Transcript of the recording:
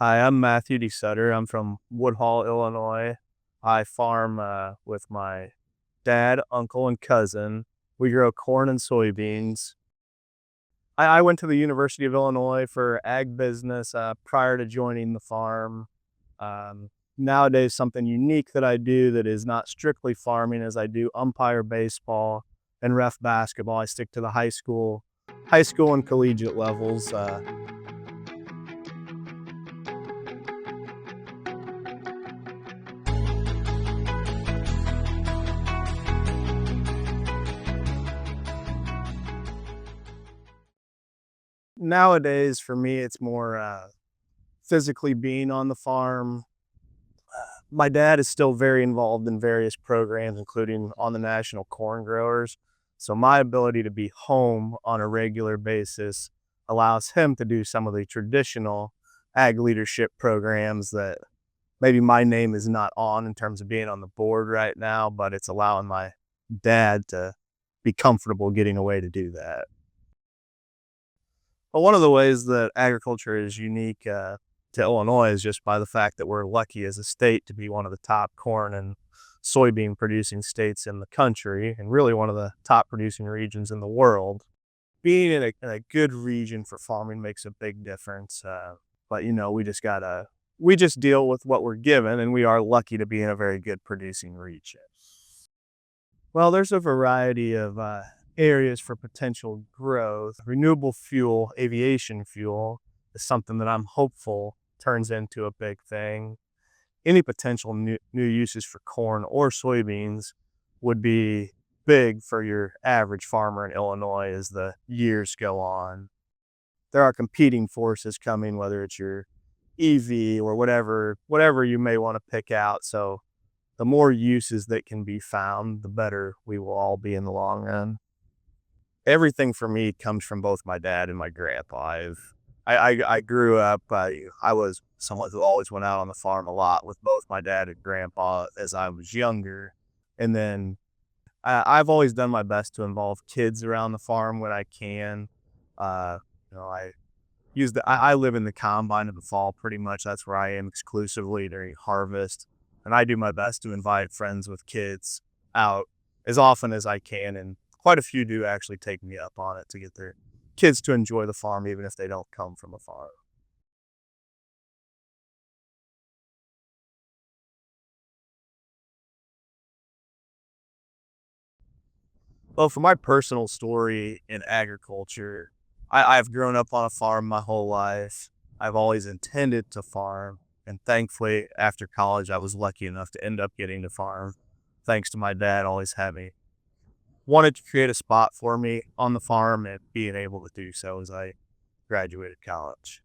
Hi, I'm Matthew DeSutter. I'm from Woodhull, Illinois. I farm with my dad, uncle, and cousin. We grow corn and soybeans. I went to the University of Illinois for ag business prior to joining the farm. Um, Nowadays, something unique that I do that is not strictly farming is I do umpire baseball and ref basketball. I stick to the high school and collegiate levels. Nowadays, for me, it's more physically being on the farm. My dad is still very involved in various programs, including on the National Corn Growers. So my ability to be home on a regular basis allows him to do some of the traditional ag leadership programs that maybe my name is not on in terms of being on the board right now, but it's allowing my dad to be comfortable getting away to do that. But one of the ways that agriculture is unique to Illinois is just by the fact that we're lucky as a state to be one of the top corn and soybean producing states in the country, and really one of the top producing regions in the world. Being in a good region for farming makes a big difference. But we just deal with what we're given, and we are lucky to be in a very good producing region. Well, there's a variety of areas for potential growth. Renewable fuel, aviation fuel, is something that I'm hopeful turns into a big thing. Any potential new uses for corn or soybeans would be big for your average farmer in Illinois as the years go on. There are competing forces coming, whether it's your EV or whatever you may want to pick out. So the more uses that can be found, the better we will all be in the long run. Everything for me comes from both my dad and my grandpa. I grew up, I was someone who always went out on the farm a lot with both my dad and grandpa as I was younger. And then I've always done my best to involve kids around the farm when I can. Uh, I live in the combine in the fall pretty much. That's where I am exclusively during harvest. And I do my best to invite friends with kids out as often as I can. And quite a few do actually take me up on it to get their kids to enjoy the farm, even if they don't come from a farm. Well, for my personal story in agriculture, I've grown up on a farm my whole life. I've always intended to farm. And thankfully, after college, I was lucky enough to end up getting to farm, thanks to my dad always having wanted to create a spot for me on the farm and being able to do so as I graduated college.